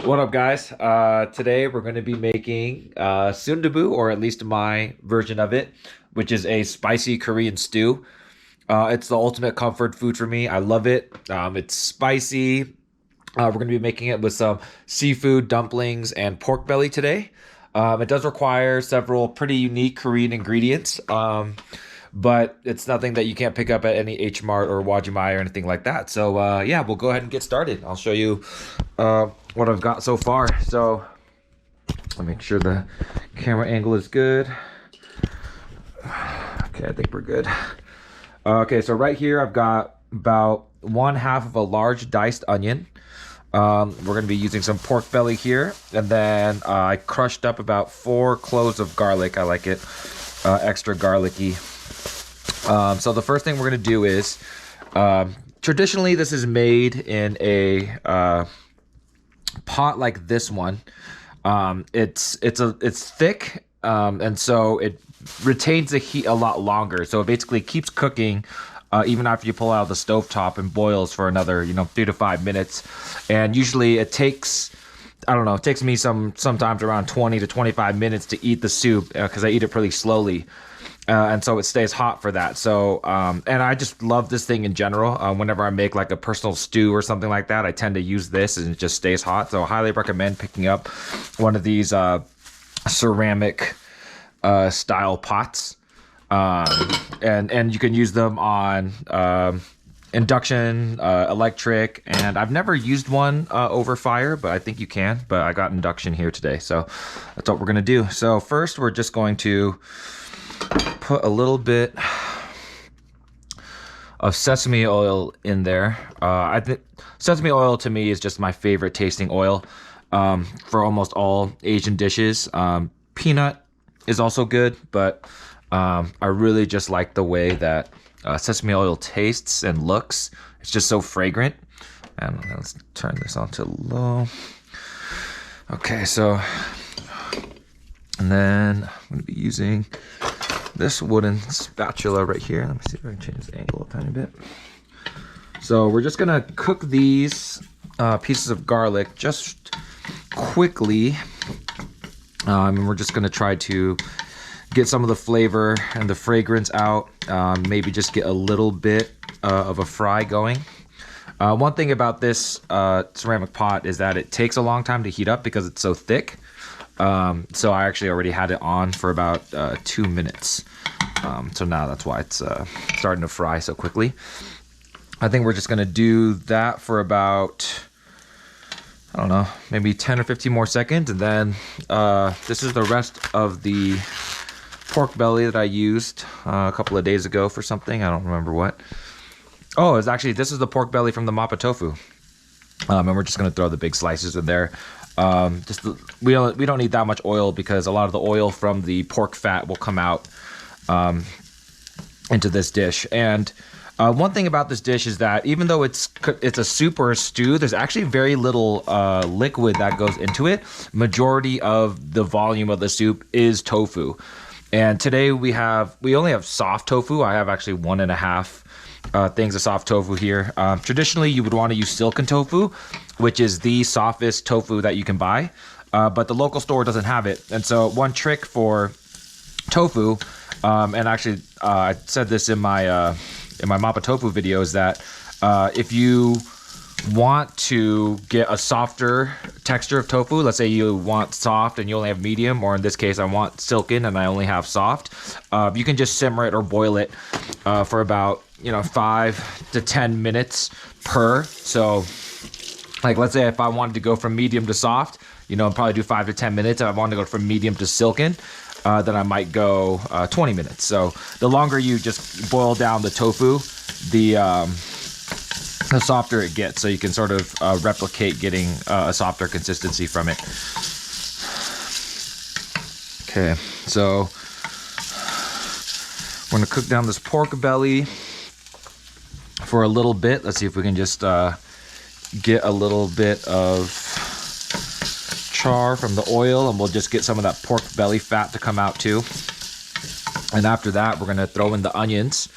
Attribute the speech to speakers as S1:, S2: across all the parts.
S1: What up, guys? Today we're going to be making Soondubu, or at least my version of it, which is a spicy Korean stew. It's the ultimate comfort food for me. I love it. It's spicy. We're going to be making it with some seafood, dumplings, and pork belly today. It does require several pretty unique Korean ingredients, but it's nothing that you can't pick up at any H Mart or Wajimai or anything like that. So yeah, we'll go ahead and get started. I'll show you what I've got so far. So I'll make sure the camera angle is good. Okay, I think we're good. Okay, so right here I've got about 1/2 of a large diced onion. We're going to be using some pork belly here, and then I crushed up about 4 cloves of garlic. I like it extra garlicky. So the first thing we're going to do is, traditionally this is made in a pot like this one. It's thick, and so it retains the heat a lot longer. So it basically keeps cooking even after you pull out of the stovetop, and boils for another 3 to 5 minutes. And usually it takes, I don't know, it takes me sometimes around 20 to 25 minutes to eat the soup, because I eat it pretty slowly. And so it stays hot for that. So, and I just love this thing in general. Whenever I make like a personal stew or something like that, I tend to use this, and it just stays hot. So I highly recommend picking up one of these ceramic style pots. And you can use them on induction, electric, and I've never used one over fire, but I think you can. But I got induction here today, so that's what we're gonna do. So first, we're just going to put a little bit of sesame oil in there. I think sesame oil to me is just my favorite tasting oil for almost all Asian dishes. Peanut is also good, but I really just like the way that sesame oil tastes and looks. It's just so fragrant. And let's turn this on to low. Okay, so, and then I'm going to be using this wooden spatula right here. Let me see if I can change the angle a tiny bit. So we're just going to cook these pieces of garlic just quickly. And we're just going to try to get some of the flavor and the fragrance out. Maybe just get a little bit of a fry going. One thing about this ceramic pot is that it takes a long time to heat up because it's so thick. So I actually already had it on for about 2 minutes. So now that's why it's starting to fry so quickly. I think we're just going to do that for about, I don't know, maybe 10 or 15 more seconds. And then this is the rest of the pork belly that I used a couple of days ago for something. I don't remember what. Oh, it's actually, this is the pork belly from the Mappa tofu. And we're just going to throw the big slices in there. We don't need that much oil, because a lot of the oil from the pork fat will come out into this dish. And one thing about this dish is that even though it's a soup or a stew, there's actually very little liquid that goes into it. Majority of the volume of the soup is tofu. And today we only have soft tofu. I have actually 1.5 things of soft tofu here. Traditionally, you would want to use silken tofu, which is the softest tofu that you can buy. But the local store doesn't have it. And so one trick for tofu, and actually I said this in my Mappa tofu video, is that if you want to get a softer texture of tofu, let's say you want soft and you only have medium, or in this case I want silken and I only have soft, you can just simmer it or boil it for about 5 to 10 minutes per. So like, let's say if I wanted to go from medium to soft, I'd probably do 5 to 10 minutes. If I wanted to go from medium to silken, then I might go 20 minutes. So the longer you just boil down the tofu, the softer it gets. So you can sort of replicate getting a softer consistency from it. Okay, so we're gonna cook down this pork belly for a little bit. Let's see if we can just get a little bit of char from the oil, and we'll just get some of that pork belly fat to come out too. And after that, we're gonna throw in the onions.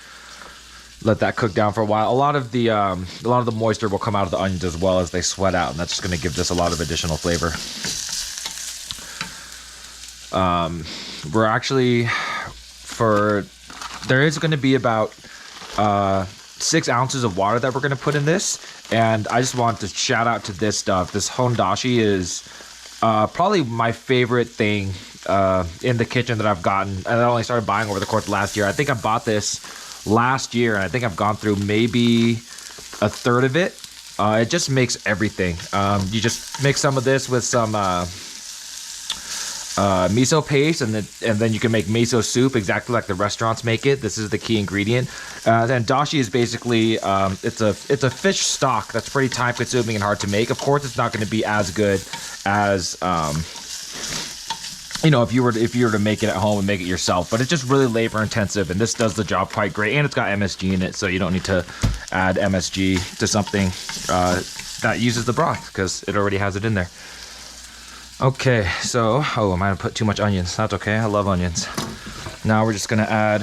S1: Let that cook down for a while. A lot of the moisture will come out of the onions as well as they sweat out, and that's just going to give this a lot of additional flavor. We're actually there is going to be about 6 ounces of water that we're going to put in this, and I just want to shout out to this stuff. This hondashi is probably my favorite thing in the kitchen that I've gotten, and I only started buying over the course of last year. I think I bought this last year, and I think I've gone through maybe a third of it. It just makes everything. You just mix some of this with some miso paste, and then you can make miso soup exactly like the restaurants make it. This is the key ingredient. Then dashi is basically it's a fish stock that's pretty time consuming and hard to make. Of course, it's not going to be as good as you know, if you were to make it at home and make it yourself, but it's just really labor intensive, and this does the job quite great. And it's got MSG in it, so you don't need to add MSG to something that uses the broth because it already has it in there. Okay, so I might have put too much onions. That's okay. I love onions. Now we're just gonna add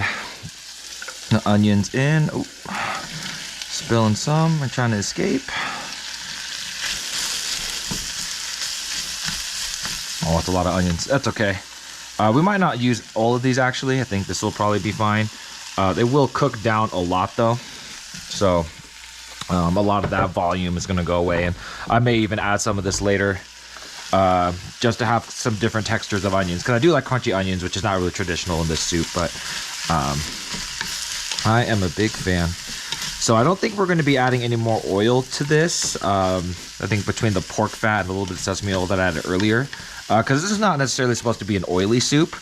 S1: the onions in. Ooh, spilling some. I'm trying to escape. Oh, it's a lot of onions. That's okay. We might not use all of these actually. I think this will probably be fine. They will cook down a lot though. So a lot of that volume is going to go away. And I may even add some of this later just to have some different textures of onions. Because I do like crunchy onions, which is not really traditional in this soup. But I am a big fan. So I don't think we're going to be adding any more oil to this. I think between the pork fat and a little bit of sesame oil that I added earlier. Because this is not necessarily supposed to be an oily soup.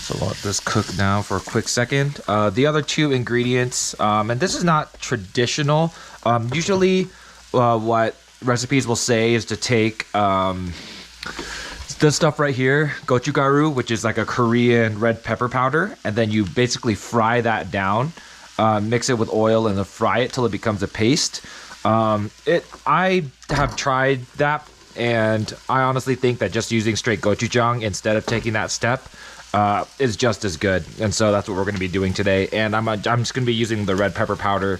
S1: So let this cook now for a quick second. The other 2 ingredients, and this is not traditional. Usually what recipes will say is to take this stuff right here, gochugaru, which is like a Korean red pepper powder, and then you basically fry that down, mix it with oil, and then fry it till it becomes a paste. I have tried that, and I honestly think that just using straight gochujang instead of taking that step is just as good. And so that's what we're going to be doing today. And I'm just going to be using the red pepper powder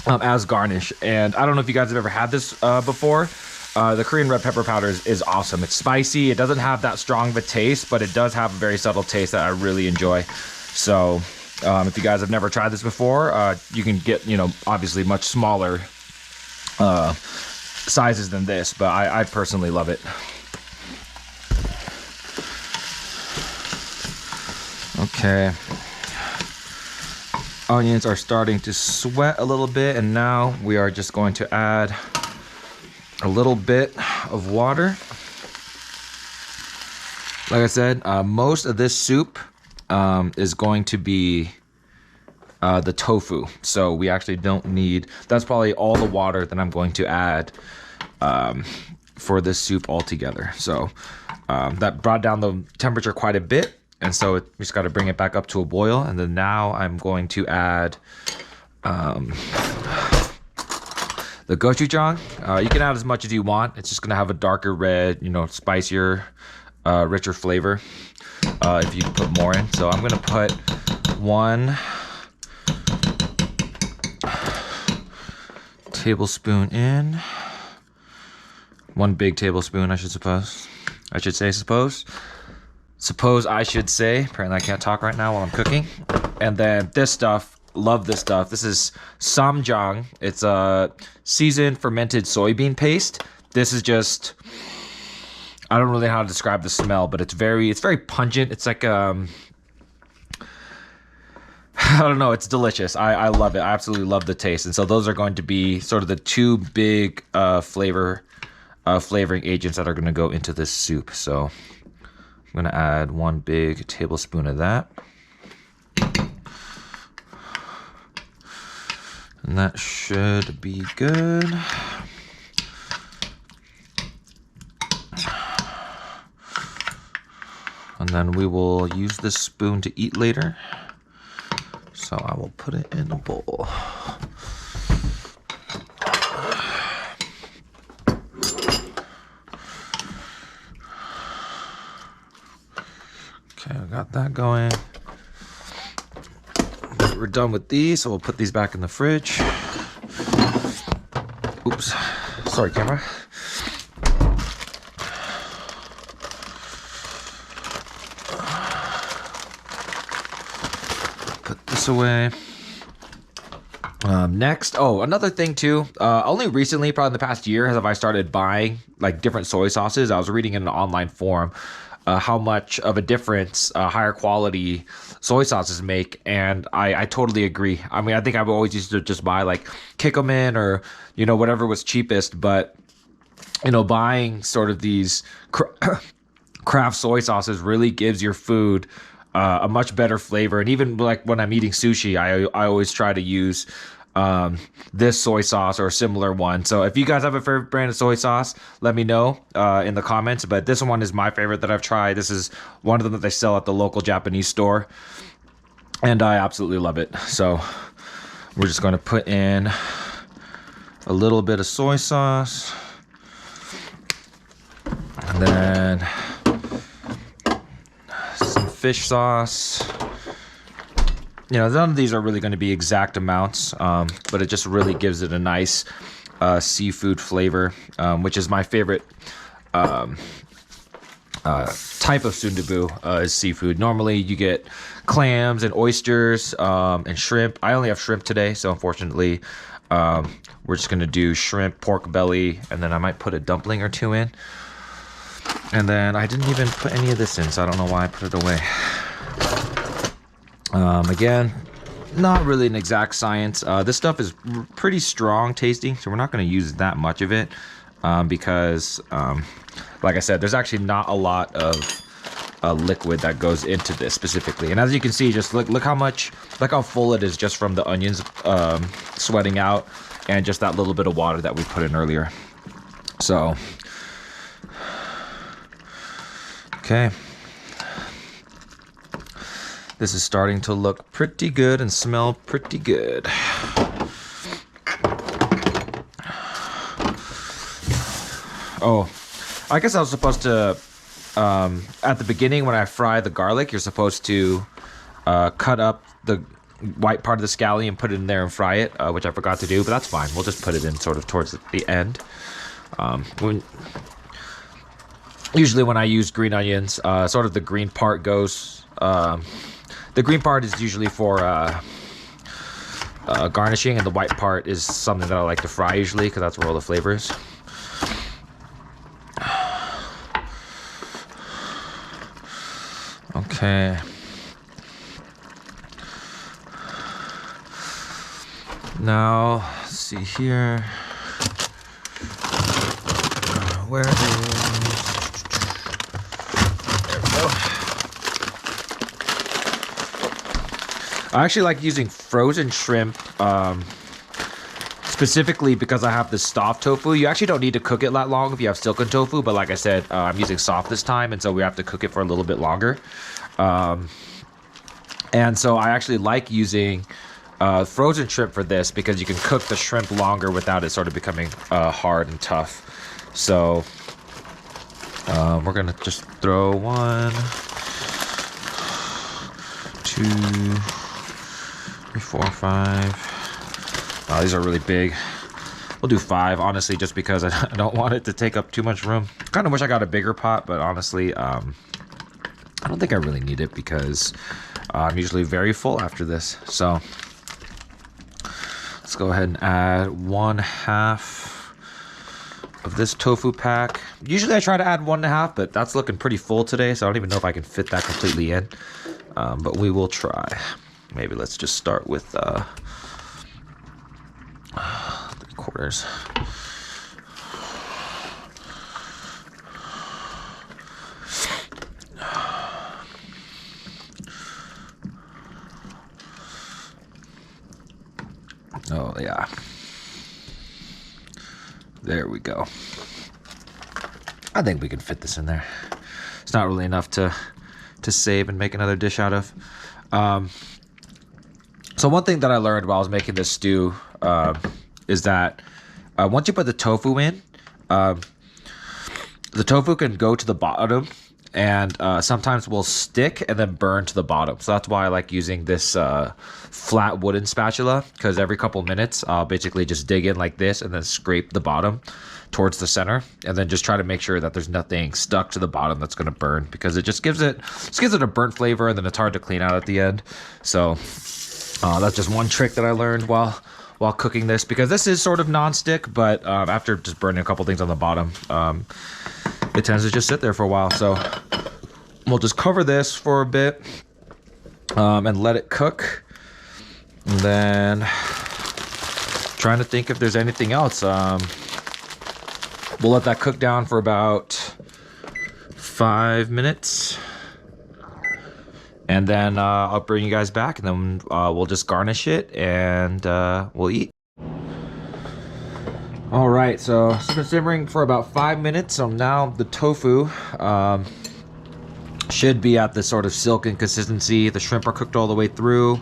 S1: as garnish. And I don't know if you guys have ever had this before. The Korean red pepper powder is awesome. It's spicy. It doesn't have that strong of a taste, but it does have a very subtle taste that I really enjoy. So if you guys have never tried this before, you can get, you know, obviously much smaller sizes than this, but I personally love it. Okay. Onions are starting to sweat a little bit, and now we are just going to add a little bit of water. Like I said, most of this soup is going to be the tofu, so we actually don't need, that's probably all the water that I'm going to add for this soup altogether. So that brought down the temperature quite a bit, and so we just got to bring it back up to a boil. And then now I'm going to add the gochujang. You can add as much as you want. It's just going to have a darker red, you know, spicier, richer flavor if you put more in. So I'm going to put 1 tablespoon in. 1 big tablespoon, I should say. Apparently I can't talk right now while I'm cooking. And then this stuff, love this stuff. This is samjang. It's a seasoned fermented soybean paste. This is just, I don't really know how to describe the smell, but it's very pungent. It's like I don't know, it's delicious. I love it. I absolutely love the taste. And so those are going to be sort of the 2 big flavoring agents that are going to go into this soup. So I'm going to add 1 big tablespoon of that. And that should be good. And then we will use this spoon to eat later. So I will put it in a bowl. Okay, I got that going. we're done with these, so we'll put these back in the fridge. Oops. Sorry, camera. Put this away. Next, another thing too, only recently, probably in the past year, have I started buying like different soy sauces. I was reading in an online forum how much of a difference higher quality soy sauces make, and I totally agree. I mean, I think I've always used to just buy like Kikkoman or, you know, whatever was cheapest, but, you know, buying sort of these craft soy sauces really gives your food a much better flavor. And even like when I'm eating sushi, I always try to use this soy sauce or a similar one. So if you guys have a favorite brand of soy sauce, let me know in the comments. But this one is my favorite that I've tried. This is one of them that they sell at the local Japanese store, and I absolutely love it. So we're just going to put in a little bit of soy sauce, and then some fish sauce. You know, none of these are really going to be exact amounts, but it just really gives it a nice seafood flavor, which is my favorite type of Soondubu is seafood. Normally you get clams and oysters and shrimp. I only have shrimp today, so unfortunately we're just going to do shrimp, pork belly, and then I might put a dumpling or two in. And then I didn't even put any of this in, so I don't know why I put it away. Again, not really an exact science. This stuff is pretty strong tasting, so we're not going to use that much of it because, like I said, there's actually not a lot of liquid that goes into this specifically. And as you can see, just look how much, look how full it is just from the onions sweating out and just that little bit of water that we put in earlier. So, okay. This is starting to look pretty good and smell pretty good. Oh, I guess I was supposed to, at the beginning when I fry the garlic, you're supposed to cut up the white part of the scallion and put it in there and fry it, which I forgot to do, but that's fine. We'll just put it in sort of towards the end. Usually when I use green onions, sort of the green part goes... the green part is usually for garnishing, and the white part is something that I like to fry usually because that's where all the flavor is. Okay. Now, let's see here. Where is... There we go. I actually like using frozen shrimp, specifically because I have the soft tofu. You actually don't need to cook it that long if you have silken tofu, but like I said, I'm using soft this time, and so we have to cook it for a little bit longer. And so I actually like using frozen shrimp for this because you can cook the shrimp longer without it sort of becoming hard and tough. So we're gonna just throw 1, 2, 3, 4, 5. Oh, these are really big. We'll do 5, honestly, just because I don't want it to take up too much room. Kind of wish I got a bigger pot, but honestly, I don't think I really need it because I'm usually very full after this. So let's go ahead and add 1/2 of this tofu pack. Usually I try to add 1.5, but that's looking pretty full today, so I don't even know if I can fit that completely in. But we will try. Maybe let's just start with 3/4. Oh yeah. There we go. I think we can fit this in there. It's not really enough to save and make another dish out of. So one thing that I learned while I was making this stew is that once you put the tofu in, the tofu can go to the bottom and sometimes will stick and then burn to the bottom. So that's why I like using this flat wooden spatula, because every couple minutes I'll basically just dig in like this and then scrape the bottom towards the center, and then just try to make sure that there's nothing stuck to the bottom that's going to burn, because it just gives it a burnt flavor, and then it's hard to clean out at the end. So that's just one trick that I learned while cooking this, because this is sort of non-stick, but after just burning a couple things on the bottom, it tends to just sit there for a while. So we'll just cover this for a bit and let it cook. And then trying to think if there's anything else. We'll let that cook down for about 5 minutes. And then I'll bring you guys back, and then we'll just garnish it, and we'll eat. All right, so it's been simmering for about 5 minutes. So now the tofu should be at this sort of silken consistency. The shrimp are cooked all the way through.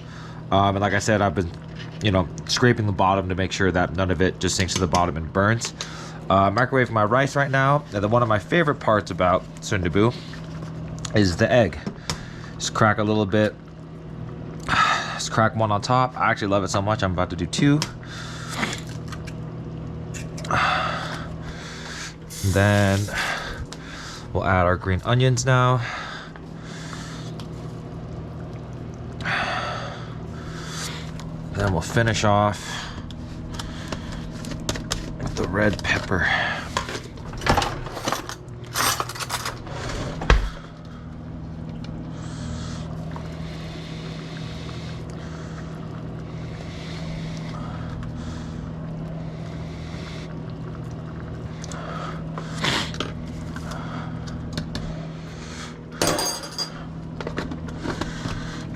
S1: And like I said, I've been, scraping the bottom to make sure that none of it just sinks to the bottom and burns. Microwave my rice right now. And then one of my favorite parts about Soondubu is the egg. Just crack a little bit. Just crack one on top. I actually love it so much, I'm about to do 2. Then we'll add our green onions now. Then we'll finish off with the red pepper.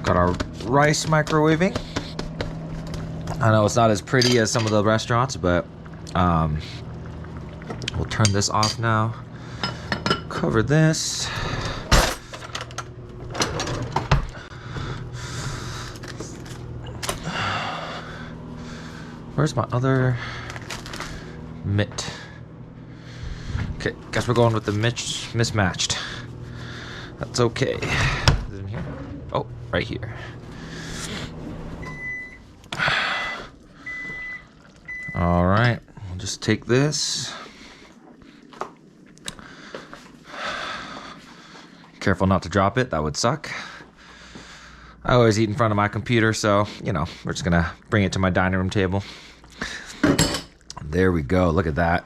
S1: Got our rice microwaving. I know it's not as pretty as some of the restaurants, but we'll turn this off now. Cover this. Where's my other mitt? Okay, guess we're going with the mismatched. That's okay. Is it in here? Oh, right here. All right, we'll just take this. Careful not to drop it, that would suck. I always eat in front of my computer, so, we're just gonna bring it to my dining room table. There we go, look at that.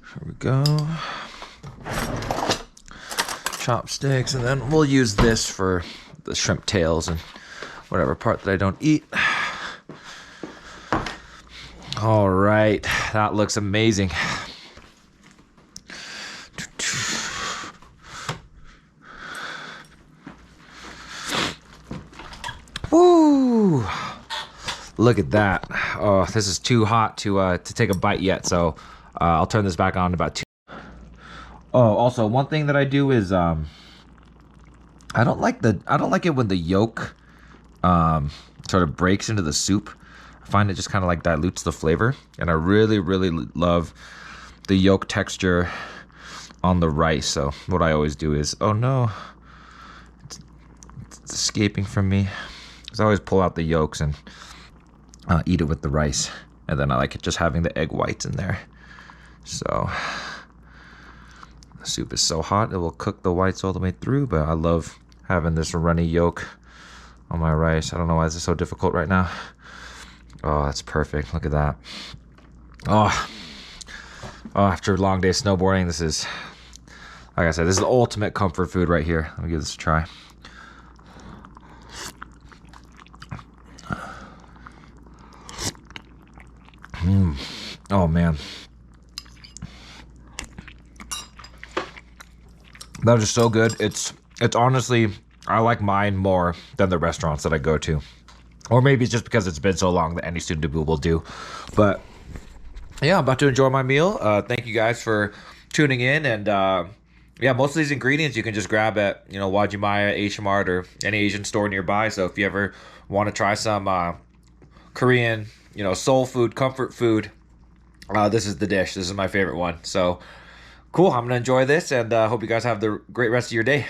S1: Here we go. Chopsticks, and then we'll use this for the shrimp tails and whatever part that I don't eat. All right, that looks amazing. Woo! Look at that. Oh, this is too hot to take a bite yet, so I'll turn this back on in about 2. Oh, also one thing that I do is I don't like it when the yolk sort of breaks into the soup. I find it just kind of like dilutes the flavor, and I really love the yolk texture on the rice. So what I always do is, oh no, it's escaping from me. So I always pull out the yolks and eat it with the rice, and then I like it just having the egg whites in there. So the soup is so hot it will cook the whites all the way through, but I love having this runny yolk on my rice. I don't know why this is so difficult right now. Oh, that's perfect. Look at that. Oh, after a long day snowboarding, this is, like I said, this is the ultimate comfort food right here. Let me give this a try. Oh man, that is so good. It's honestly, I like mine more than the restaurants that I go to, or maybe it's just because it's been so long that any Soondubu will do. But yeah, I'm about to enjoy my meal. Thank you guys for tuning in, and Yeah, most of these ingredients you can just grab at, Wajimaya, H Mart, or any Asian store nearby. So if you ever want to try some Korean, soul food, comfort food, this is the dish. This is my favorite one. So cool. I'm gonna enjoy this, and hope you guys have the great rest of your day.